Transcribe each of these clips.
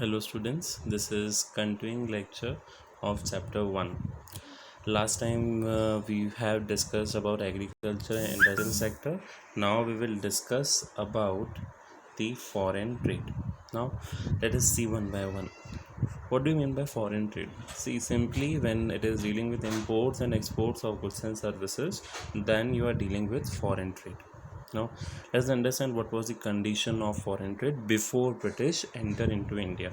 Hello students, this is continuing lecture of chapter 1. Last time we have discussed about agriculture and industrial sector. Now we will discuss about the foreign trade. Now let us see one by one. What do you mean by foreign trade? See, simply when it is dealing with imports and exports of goods and services, then you are dealing with foreign trade. Now let's understand what was the condition of foreign trade before British enter into India.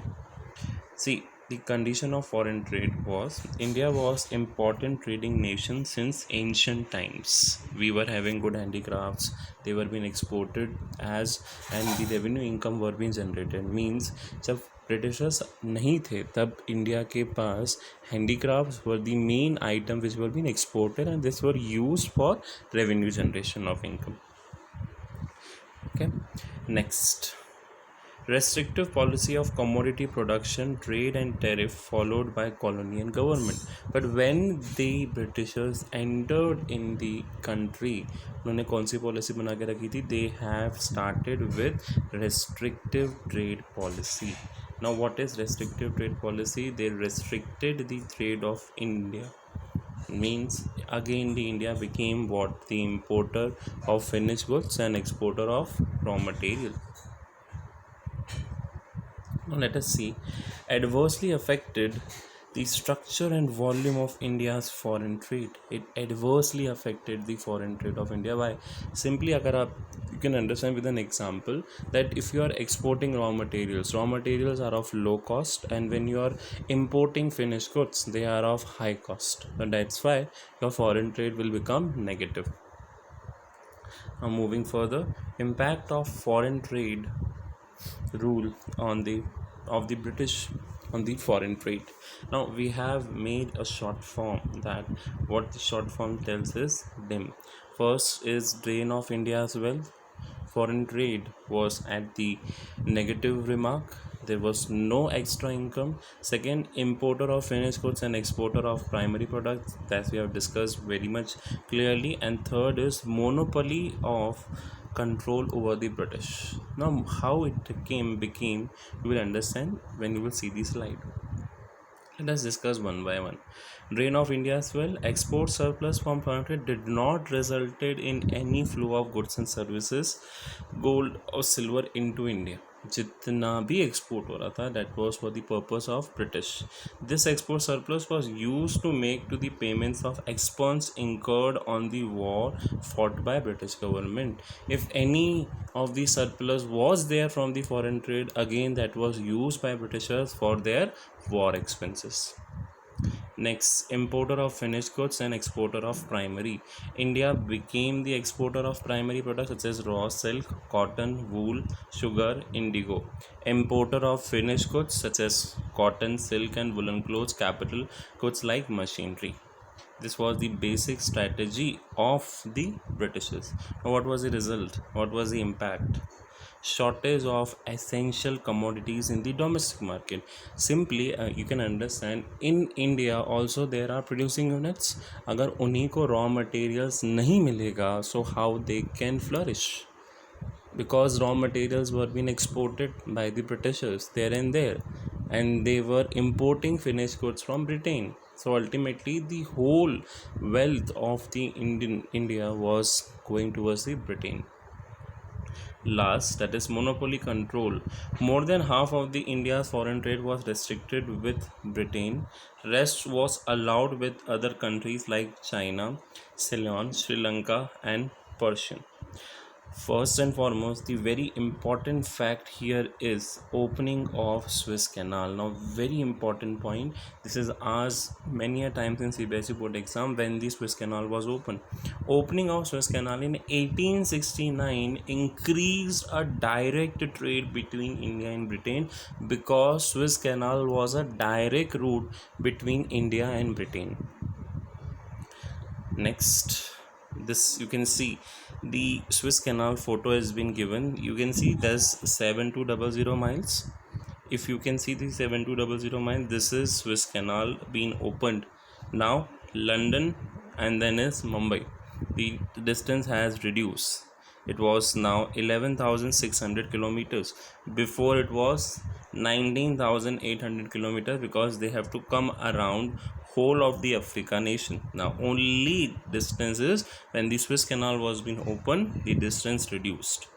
See, the condition of foreign trade was India was important trading nation since ancient times. We were having good handicrafts, they were being exported as and the revenue income were being generated. Means जब Britishers नहीं थे तब India के पास handicrafts were the main item which were being exported and this were used for revenue generation of income. Okay, next. Restrictive policy of commodity production, trade and tariff followed by colonial government. But when the Britishers entered in the country, उन्होंने कौन सी policy बना के रखी थी? They have started with restrictive trade policy. Now what is restrictive trade policy? They restricted the trade of India. Means again the India became what? The importer of finished goods and exporter of raw material. Now let us see. Adversely affected the structure and volume of India's foreign trade. It adversely affected the foreign trade of India. Why? Simply agar you can understand with an example that if you are exporting raw materials are of low cost, and when you are importing finished goods, they are of high cost. And that's why your foreign trade will become negative. Now moving further, impact of foreign trade rule on the of the British on the foreign trade. Now we have made a short form that what the short form tells is DIM. First is drain of India's wealth. Foreign trade was at the negative remark. There was no extra income. Second, importer of finished goods and exporter of primary products, that we have discussed very much clearly. And third is monopoly of control over the British. Now how it became you will understand when you will see the slide. Let us discuss one by one. Drain of India's well. Export surplus from foreign trade did not resulted in any flow of goods and services, gold or silver into India. जितना भी export हो रहा था that was for the purpose of British. This export surplus was used to make to the payments of expense incurred on the war fought by British government. If any of the surplus was there from the foreign trade, again that was used by Britishers for their war expenses. Next, importer of finished goods and exporter of primary. India became the exporter of primary products such as raw silk, cotton, wool, sugar, indigo. Importer of finished goods such as cotton, silk and woolen clothes, capital goods like machinery. This was the basic strategy of the Britishers. Now, what was the result? What was the impact? Shortage of essential commodities in the domestic market. Simply you can understand in India also there are producing units. अगर उन्हीं को raw materials नहीं मिलेगा, so how they can flourish? Because raw materials were being exported by the Britishers there and there, and they were importing finished goods from Britain. So ultimately the whole wealth of the India was going towards the Britain. Last, that is monopoly control. More than half of the India's foreign trade was restricted with Britain. Rest was allowed with other countries like China, Ceylon, Sri Lanka and Persian. First and foremost, the very important fact here is opening of Suez Canal. Now, very important point. This is asked many a times in CBSE board exam when the Suez Canal was open. Opening of Suez Canal in 1869 increased a direct trade between India and Britain because Suez Canal was a direct route between India and Britain. Next, this you can see the Suez Canal photo has been given. You can see there's 7200 miles. If you can see the 7200 miles, this is Suez Canal being opened. Now London and then is Mumbai. The distance has reduced. It was now 11,600 kilometers. Before it was 19,800 kilometers, because they have to come around whole of the Africa nation. Now only distance is when the Suez Canal was being opened, the distance reduced.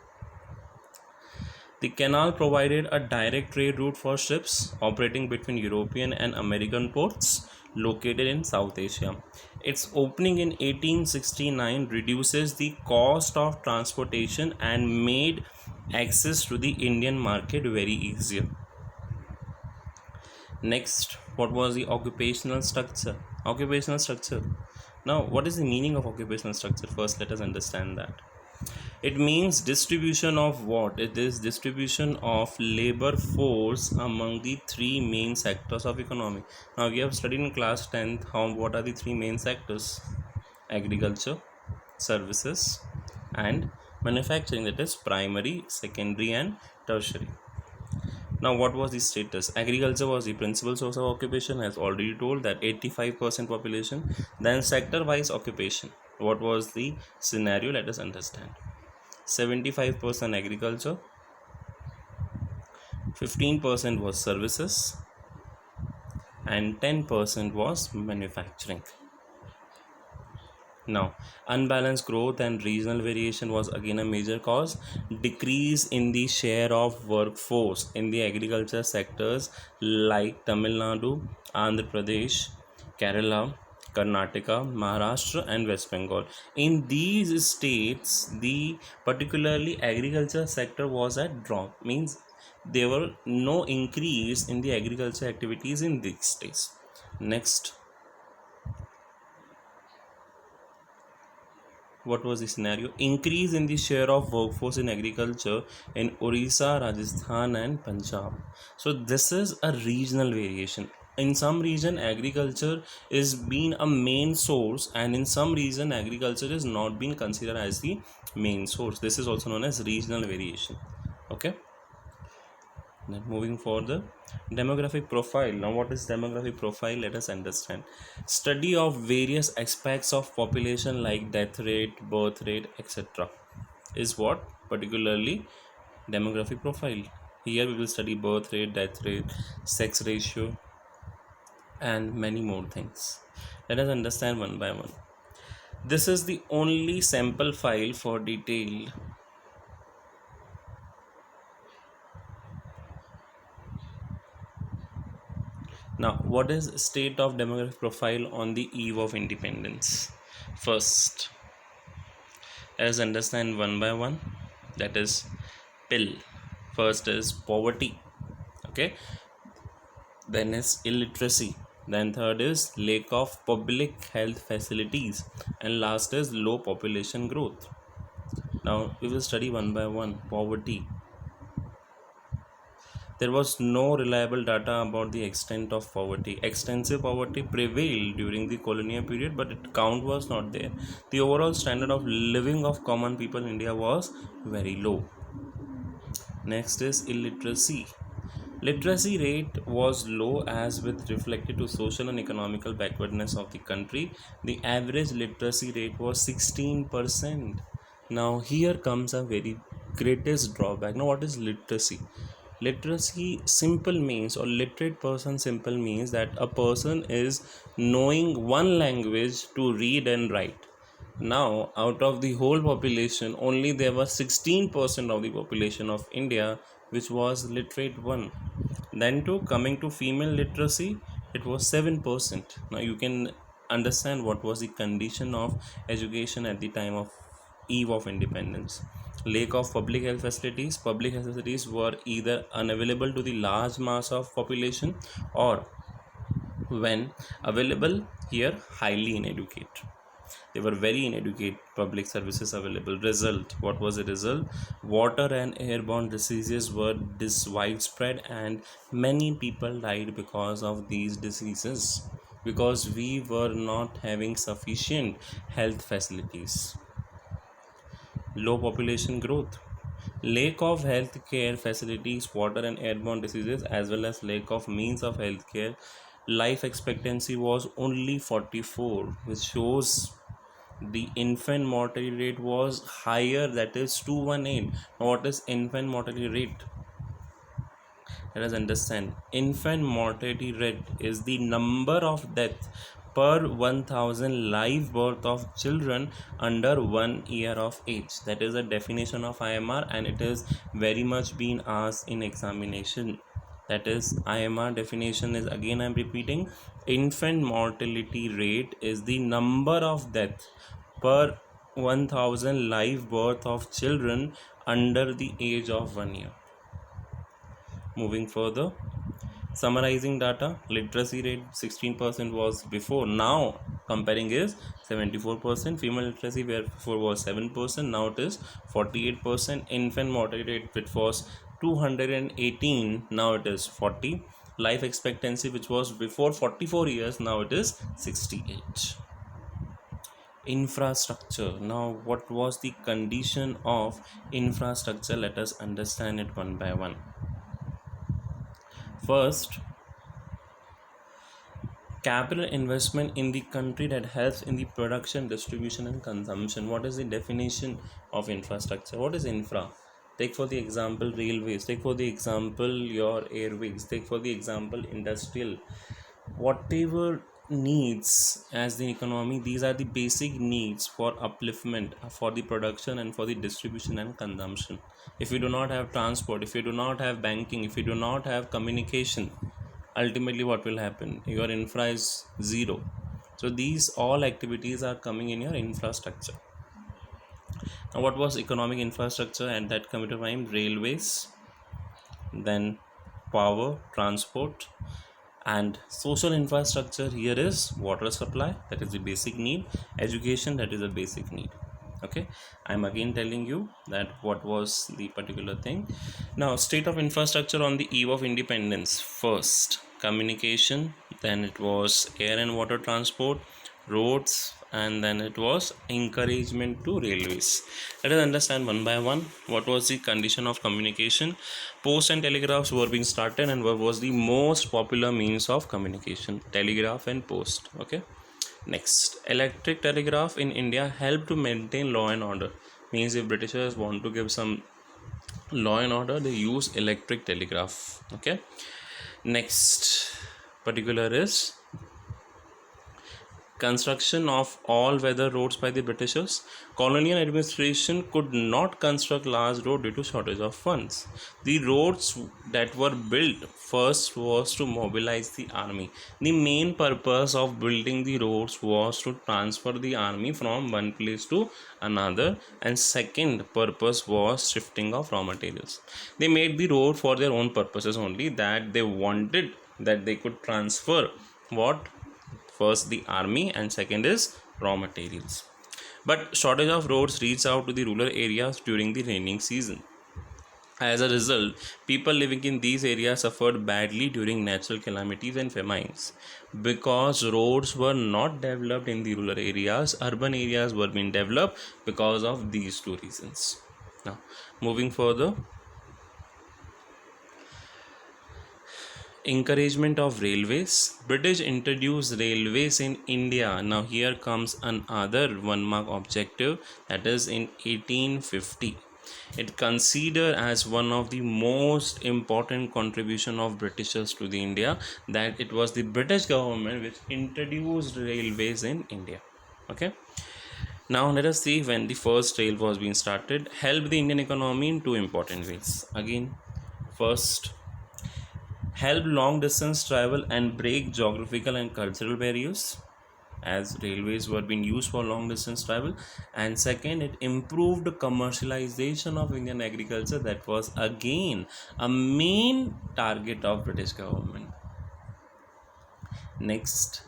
The canal provided a direct trade route for ships operating between European and American ports located in South Asia. Its opening in 1869 reduces the cost of transportation and made access to the Indian market very easier. Next, what was the occupational structure? Occupational structure. Now, what is the meaning of occupational structure? First, let us understand that. It means distribution of what? It is distribution of labor force among the three main sectors of economy. Now we have studied in class 10th what are the three main sectors: agriculture, services, and manufacturing, that is primary, secondary, and tertiary. Now what was the status? Agriculture was the principal source of occupation, as already told, that 85% population. Then sector wise occupation, what was the scenario? Let us understand. 75% agriculture, 15% was services, and 10% was manufacturing. Now, unbalanced growth and regional variation was again a major cause. Decrease in the share of workforce in the agriculture sectors like Tamil Nadu, Andhra Pradesh, Kerala, Karnataka, Maharashtra, and West Bengal. In these states, the particularly agriculture sector was at drop, means there were no increase in the agriculture activities in these states. Next, what was the scenario? Increase in the share of workforce in agriculture in Orissa, Rajasthan, and Punjab. So this is a regional variation. In some region agriculture is being a main source, and in some region agriculture is not being considered as the main source. This is also known as regional variation. Okay. Then moving for the demographic profile. Now what is demographic profile? Let us understand. Study of various aspects of population like death rate, birth rate, etc. is what particularly demographic profile. Here we will study birth rate, death rate, sex ratio, and many more things. Let us understand one by one. This is the only sample file for detailed. Now, what is state of demographic profile on the eve of independence? First, let us understand one by one. That is pill. First is poverty. Okay. Then is illiteracy. Then third is lack of public health facilities. And last is low population growth. Now, we will study one by one. Poverty. There was no reliable data about the extent of poverty. Extensive poverty prevailed during the colonial period, but its count was not there. The overall standard of living of common people in India was very low. Next is illiteracy. Literacy rate was low, as with reflected to social and economical backwardness of the country. The average literacy rate was 16%. Now here comes a very greatest drawback. Now what is literacy? Literacy simple means, or literate person simple means, that a person is knowing one language to read and write. Now out of the whole population, only there was 16% of the population of India which was literate one. Then to coming to female literacy, it was 7%. Now you can understand what was the condition of education at the time of eve of independence. Lack of public health facilities. Public health facilities were either unavailable to the large mass of population, or when available, here highly inadequate. They were very inadequate public services available. Result, what was the result? Water and airborne diseases were widespread, and many people died because of these diseases, because we were not having sufficient health facilities. Low population growth, lack of health care facilities, water and airborne diseases, as well as lack of means of health care. Life expectancy was only 44, which shows The infant mortality rate was higher, that is 218. Now what is infant mortality rate? Let us understand. Infant mortality rate is the number of deaths per 1000 live birth of children under 1 year of age. That is a definition of IMR, and it is very much being asked in examination. That is, IMR definition is, again I am repeating, infant mortality rate is the number of deaths per 1000 live birth of children under the age of 1 year. Moving further, summarizing data, literacy rate 16% was before, now comparing is 74%. Female literacy where before was 7%, now it is 48%. Infant mortality rate which was 218, now it is 40. Life expectancy which was before 44 years, now it is 68. Infrastructure. Now what was the condition of infrastructure? Let us understand it one by one. First, capital investment in the country that helps in the production, distribution and consumption. What is the definition of infrastructure? What is infra? Take for the example railways, take for the example your airways, take for the example industrial. Whatever needs as the economy, these are the basic needs for upliftment, for the production and for the distribution and consumption. If you do not have transport, if you do not have banking, if you do not have communication, ultimately what will happen? Your infra is zero. So these all activities are coming in your infrastructure. Now what was economic infrastructure at that computer time? Railways, then power, transport, and social infrastructure here is water supply, that is the basic need, education, that is a basic need. Okay, I'm again telling you that what was the particular thing. Now, state of infrastructure on the eve of independence. First, communication, then it was air and water transport, roads, and then it was encouragement to railways. Let us understand one by one. What was the condition of communication? Post and telegraphs were being started, and what was the most popular means of communication? Telegraph and post. Okay. Next, electric telegraph in India helped to maintain law and order. Means if Britishers want to give some law and order, they use electric telegraph. Okay. Next particular is construction of all-weather roads by the Britishers. Colonial administration could not construct large roads due to shortage of funds. The roads that were built first was to mobilize the army. The main purpose of building the roads was to transfer the army from one place to another, and second purpose was shifting of raw materials. They made the road for their own purposes only, that they wanted that they could transfer what? First the army, and second is raw materials. But shortage of roads reached out to the rural areas during the raining season. As a result, people living in these areas suffered badly during natural calamities and famines. Because roads were not developed in the rural areas, urban areas were being developed because of these two reasons. Now, moving further, encouragement of railways. British introduced railways in India. Now here comes another one mark objective, that is in 1850. It considered as one of the most important contribution of Britishers to the India, that it was the British government which introduced railways in India. Okay. Now let us see when the first rail was being started. Helped the Indian economy in two important ways. Again, first, help long distance travel and break geographical and cultural barriers, as railways were being used for long distance travel. And second, it improved commercialization of Indian agriculture, that was again a main target of British government. Next,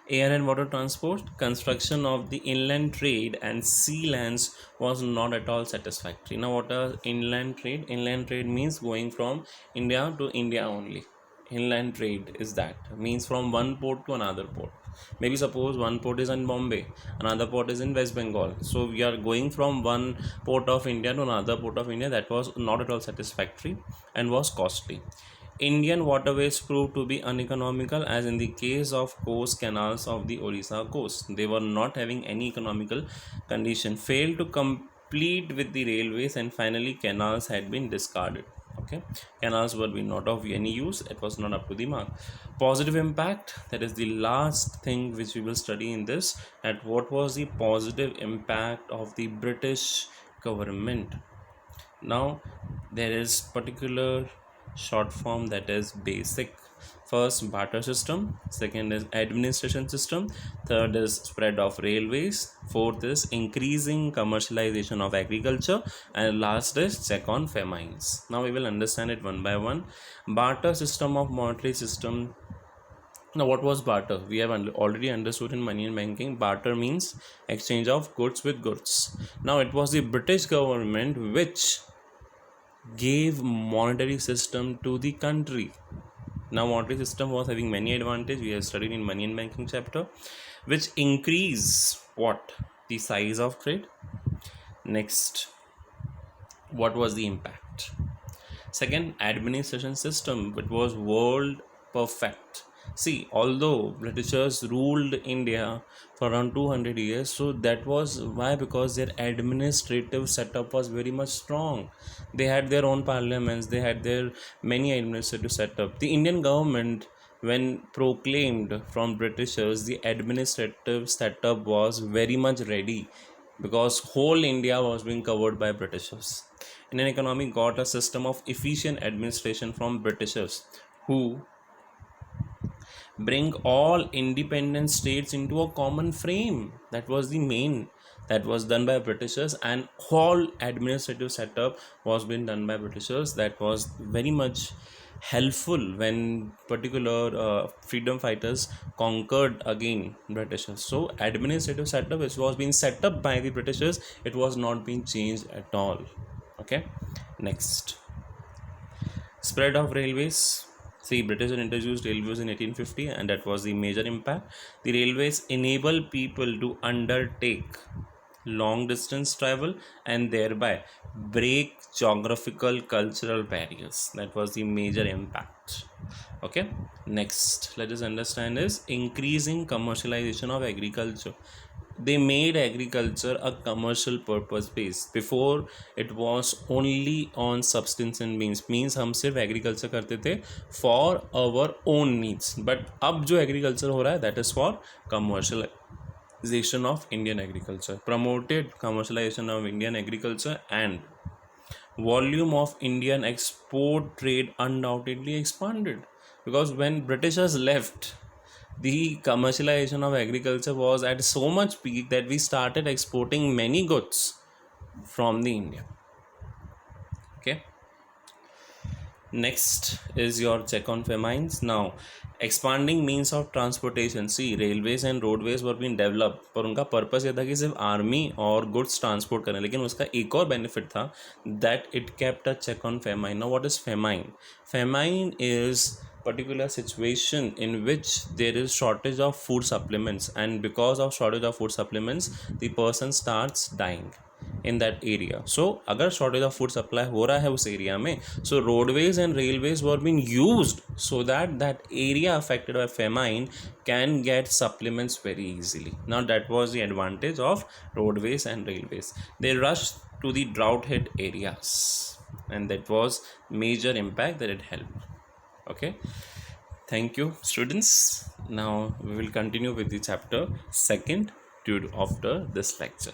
air and water transport. Construction of the inland trade and sea lands was not at all satisfactory. Now what are inland trade? Inland trade means going from India to India only. Inland trade is that, means from one port to another port. Maybe suppose one port is in Bombay, another port is in West Bengal, so we are going from one port of India to another port of India. That was not at all satisfactory and was costly. Indian waterways proved to be uneconomical, as in the case of coast canals of the Orissa coast. They were not having any economical condition, failed to complete with the railways, and finally canals had been discarded. Okay, canals were being not of any use, it was not up to the mark. Positive impact, that is the last thing which we will study in this, at what was the positive impact of the British government. Now there is particular short form, that is basic. First, barter system. Second is administration system. Third is spread of railways. Fourth is increasing commercialization of agriculture. And last is check on famines. Now we will understand it one by one. Barter system of monetary system. Now, what was barter? We have already understood in money and banking. Barter means exchange of goods with goods. Now, it was the British government which gave monetary system to the country. Now, monetary system was having many advantages. We have studied in money and banking chapter, which increase what? The size of trade. Next, what was the impact? Second, administration system, it was world perfect. See, although Britishers ruled India for around 200 years, so that was why, because their administrative setup was very much strong. They had their own parliaments, they had their many administrative setup. The Indian government, when proclaimed from Britishers, the administrative setup was very much ready, because whole India was being covered by Britishers. Indian economy got a system of efficient administration from Britishers, who bring all independent states into a common frame. That was the main, that was done by Britishers, and whole administrative setup was being done by Britishers. That was very much helpful when particular freedom fighters conquered again Britishers. So administrative setup which was being set up by the Britishers, it was not being changed at all. Okay, next, spread of railways. See, British introduced railways in 1850, and that was the major impact. The railways enable people to undertake long distance travel and thereby break geographical cultural barriers. That was the major impact. Okay, next, let us understand is increasing commercialization of agriculture. They made agriculture a commercial purpose base. Before, it was only on substance and means हम सिर्फ agriculture करते थे for our own needs, but अब जो agriculture हो रहा है, that is for commercialization of Indian agriculture. Promoted commercialization of Indian agriculture, and volume of Indian export trade undoubtedly expanded, because when Britishers left, the commercialization of agriculture was at so much peak that we started exporting many goods from the India. Okay, next is your check on famines. Now, expanding means of transportation. See, railways and roadways were being developed, पर उनका purpose ये था कि सिर्फ army और goods transport करें, लेकिन उसका एक और बेनिफिट था, that it kept a check on famine. Now, what is famine? Famine is particular situation in which there is shortage of food supplements, and because of shortage of food supplements, the person starts dying in that area. So agar shortage of food supply ho raha hai us area mein, so roadways and railways were being used so that that area affected by famine can get supplements very easily. Now that was the advantage of roadways and railways. They rushed to the drought hit areas, and that was major impact that it helped. Okay, thank you students. Now we will continue with the chapter second after this lecture.